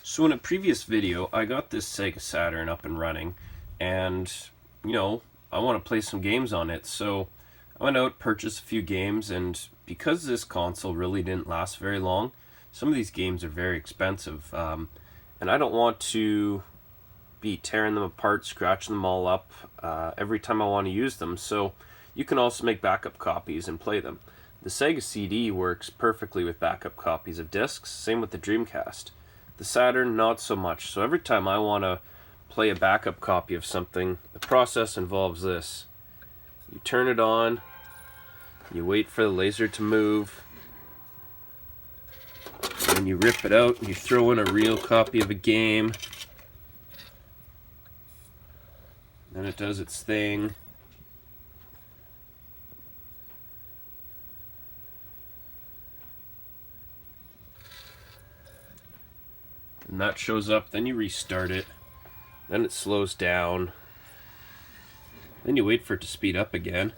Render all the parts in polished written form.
So in a previous video, I got this Sega Saturn up and running, and, I want to play some games on it. So I went out, purchased a few games, and because this console really didn't last very long, some of these games are very expensive. And I don't want to be tearing them apart, scratching them all up every time I want to use them. So you can also make backup copies and play them. The Sega CD works perfectly with backup copies of discs, same with the Dreamcast. The Saturn, not so much. So every time I want to play a backup copy of something, the process involves this. You turn it on, you wait for the laser to move, and you rip it out and you throw in a real copy of a game. Then it does its thing. And that shows up, then you restart it, then it slows down, then you wait for it to speed up again.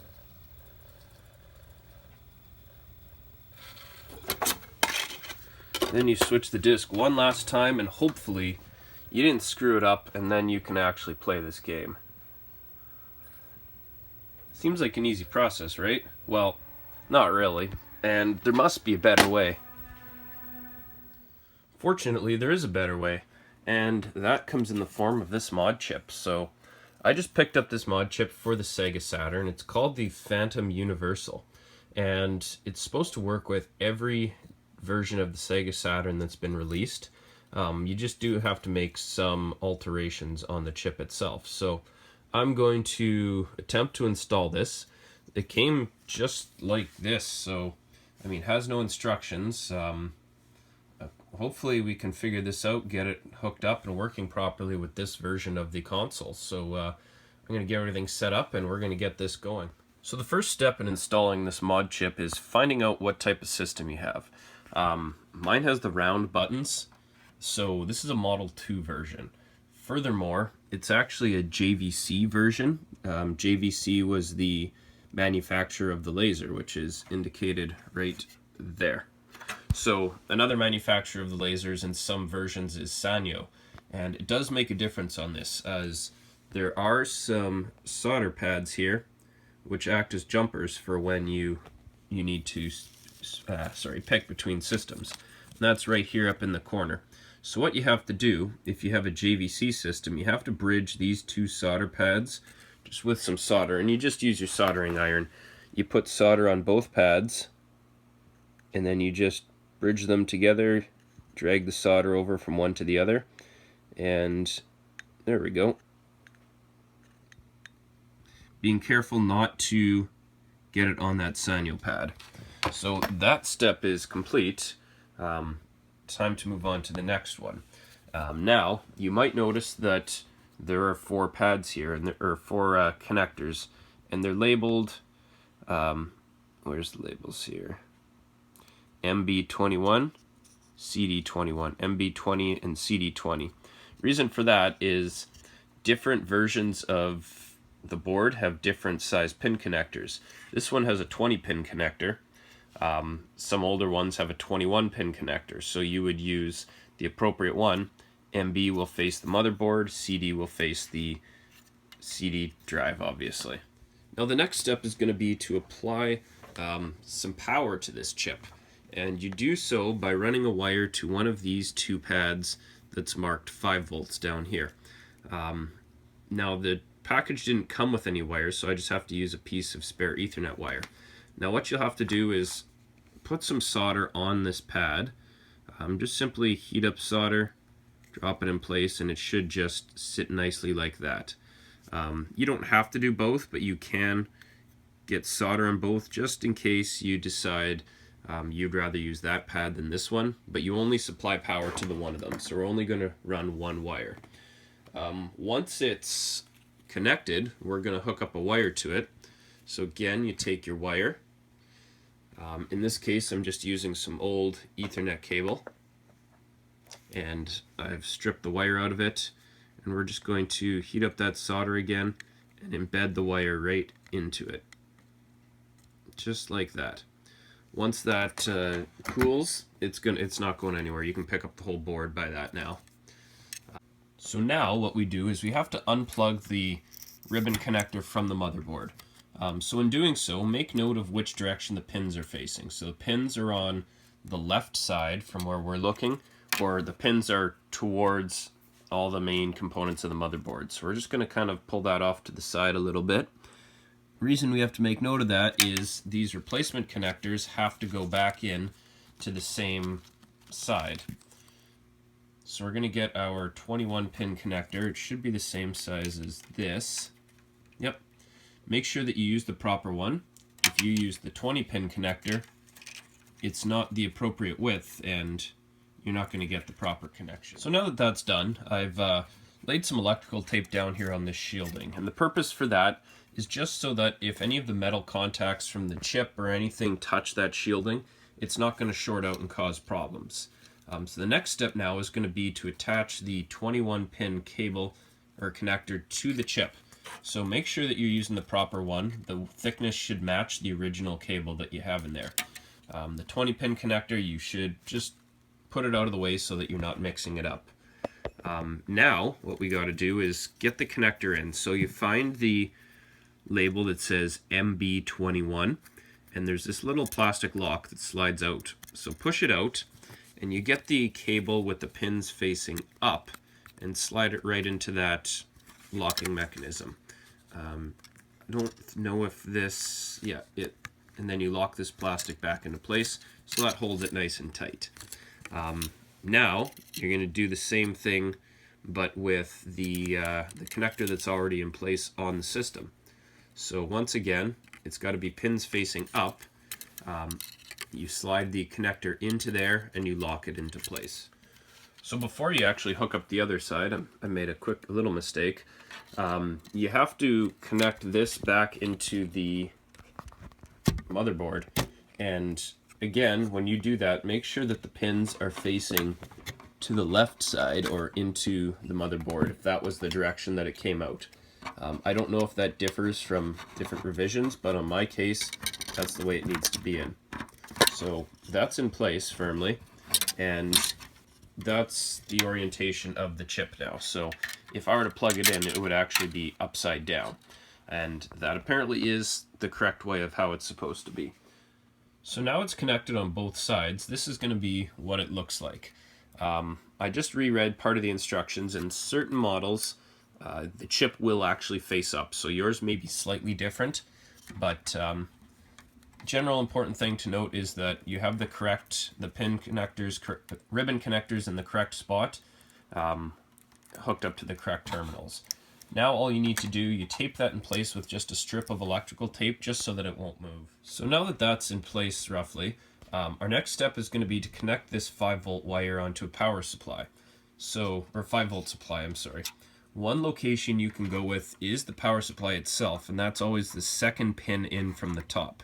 Then you switch the disc one last time and hopefully you didn't screw it up, and then you can actually play this game. Seems like an easy process, right? Well, not really, and there must be a better way. Fortunately, there is a better way, and that comes in the form of this mod chip. So I just picked up this mod chip for the Sega Saturn. It's called the Phantom Universal, and it's supposed to work with every version of the Sega Saturn that's been released. You just do have to make some alterations on the chip itself. So I'm going to attempt to install this. It came just like this, so it has no instructions. Hopefully we can figure this out, get it hooked up and working properly with this version of the console. So I'm going to get everything set up and we're going to get this going. So the first step in installing this mod chip is finding out what type of system you have. Mine has the round buttons, so this is a Model 2 version. Furthermore, it's actually a JVC version. JVC was the manufacturer of the laser, which is indicated right there. So another manufacturer of the lasers in some versions is Sanyo, and it does make a difference on this, as there are some solder pads here which act as jumpers for when you need to pick between systems. And that's right here up in the corner. So what you have to do, if you have a JVC system, you have to bridge these two solder pads just with some solder, and you just use your soldering iron. You put solder on both pads, and then you just bridge them together, drag the solder over from one to the other, and there we go. Being careful not to get it on that Sanyo pad. So that step is complete. Time to move on to the next one. Now, you might notice that there are 4 pads here, and there are 4 connectors, and they're labeled, where's the labels here? MB21, CD21, MB20, and CD20. Reason for that is different versions of the board have different size pin connectors. This one has a 20 pin connector. Some older ones have a 21 pin connector, so you would use the appropriate one. MB will face the motherboard, CD will face the CD drive, obviously. Now the next step is going to be to apply some power to this chip. And you do so by running a wire to one of these 2 pads that's marked 5 volts down here. Now the package didn't come with any wires, so I just have to use a piece of spare Ethernet wire. Now what you'll have to do is put some solder on this pad. Just simply heat up solder, drop it in place, and it should just sit nicely like that. You don't have to do both, but you can get solder on both just in case you decide you'd rather use that pad than this one, but you only supply power to the one of them, so we're only going to run one wire. Once it's connected, we're going to hook up a wire to it. So again, you take your wire. In this case, I'm just using some old Ethernet cable, and I've stripped the wire out of it, and we're just going to heat up that solder again and embed the wire right into it, just like that. Once that cools, it's not going anywhere. You can pick up the whole board by that now. So now what we do is we have to unplug the ribbon connector from the motherboard. So in doing so, make note of which direction the pins are facing. So the pins are on the left side from where we're looking, or the pins are towards all the main components of the motherboard. So we're just going to kind of pull that off to the side a little bit. Reason we have to make note of that is these replacement connectors have to go back in to the same side. So we're going to get our 21 pin connector. It should be the same size as this. Yep. Make sure that you use the proper one. If you use the 20 pin connector, it's not the appropriate width and you're not going to get the proper connection. So now that that's done, I've laid some electrical tape down here on this shielding. And the purpose for that is just so that if any of the metal contacts from the chip or anything touch that shielding, it's not going to short out and cause problems. So the next step now is going to be to attach the 21 pin cable or connector to the chip. So make sure that you're using the proper one. The thickness should match the original cable that you have in there. The 20 pin connector, you should just put it out of the way so that you're not mixing it up. Now what we got to do is get the connector in. So you find the label that says MB21 and there's this little plastic lock that slides out. So push it out and you get the cable with the pins facing up and slide it right into that locking mechanism. I don't know if this, yeah, and then you lock this plastic back into place so that holds it nice and tight. Now you're going to do the same thing but with the connector that's already in place on the system. So once again, it's got to be pins facing up. You slide the connector into there and you lock it into place. So before you actually hook up the other side, I made a little mistake. You have to connect this back into the motherboard. And again, when you do that, make sure that the pins are facing to the left side or into the motherboard, if that was the direction that it came out. I don't know if that differs from different revisions, but on my case, that's the way it needs to be in. So that's in place firmly, and that's the orientation of the chip now. So if I were to plug it in, it would actually be upside down. And that apparently is the correct way of how it's supposed to be. So now it's connected on both sides. This is going to be what it looks like. I just reread part of the instructions, and certain models, the chip will actually face up. So yours may be slightly different, but general important thing to note is that you have the pin connectors, ribbon connectors in the correct spot, hooked up to the correct terminals. Now all you need to do, you tape that in place with just a strip of electrical tape just so that it won't move. So now that that's in place roughly, our next step is going to be to connect this 5-volt wire onto a power supply. So, or 5-volt supply, I'm sorry. One location you can go with is the power supply itself, and that's always the second pin in from the top.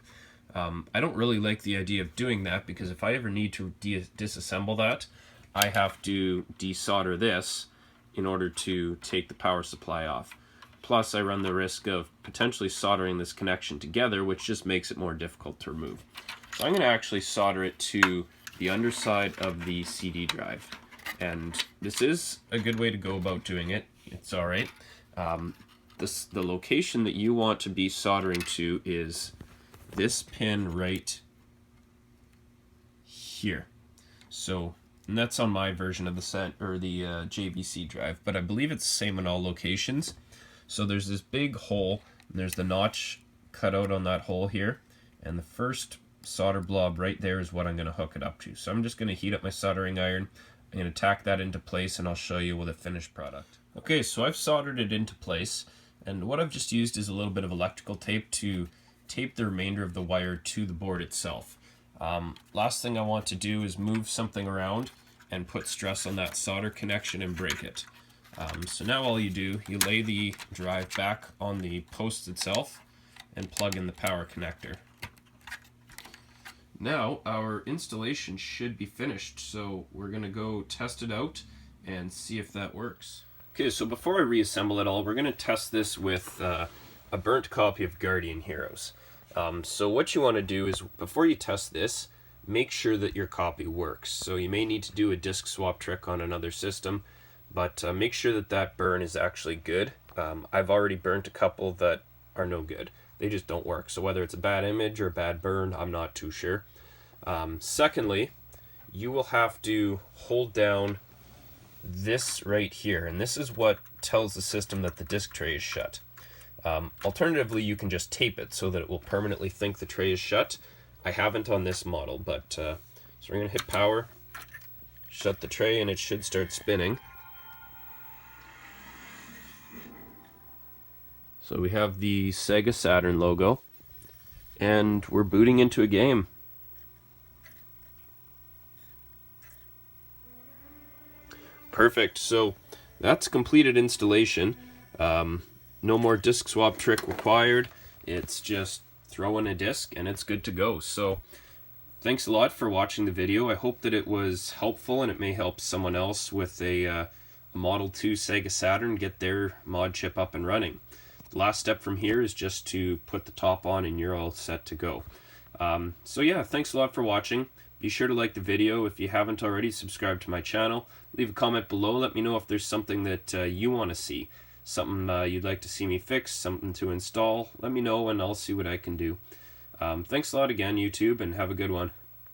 I don't really like the idea of doing that because if I ever need to disassemble that, I have to desolder this in order to take the power supply off. Plus, I run the risk of potentially soldering this connection together, which just makes it more difficult to remove. So I'm going to actually solder it to the underside of the CD drive. And this is a good way to go about doing it. It's alright. The location that you want to be soldering to is this pin right here. So, and that's on my version of the JVC drive, but I believe it's the same in all locations. So there's this big hole, and there's the notch cut out on that hole here, and the first solder blob right there is what I'm going to hook it up to. So I'm just going to heat up my soldering iron. I'm going to tack that into place, and I'll show you with a finished product. Okay, so I've soldered it into place, and what I've just used is a little bit of electrical tape to tape the remainder of the wire to the board itself. Last thing I want to do is move something around and put stress on that solder connection and break it. So now all you do, you lay the drive back on the post itself and plug in the power connector. Now our installation should be finished, so we're going to go test it out and see if that works. Okay, so before I reassemble it all, we're going to test this with a burnt copy of Guardian Heroes. So what you want to do is, before you test this, make sure that your copy works. So you may need to do a disk swap trick on another system, but make sure that that burn is actually good. I've already burnt a couple that are no good. They just don't work. So whether it's a bad image or a bad burn, I'm not too sure. Secondly, you will have to hold down this right here, and this is what tells the system that the disk tray is shut. Alternatively, you can just tape it so that it will permanently think the tray is shut. I haven't on this model, but so we're going to hit power, shut the tray, and it should start spinning. So we have the Sega Saturn logo, and we're booting into a game. Perfect, so that's completed installation. No more disk swap trick required. It's just throw in a disk and it's good to go. So thanks a lot for watching the video. I hope that it was helpful and it may help someone else with a Model 2 Sega Saturn get their mod chip up and running. The last step from here is just to put the top on and you're all set to go. So yeah, thanks a lot for watching. Be sure to like the video. If you haven't already, subscribe to my channel. Leave a comment below. Let me know if there's something that you want to see. Something you'd like to see me fix, something to install. Let me know and I'll see what I can do. Thanks a lot again, YouTube, and have a good one.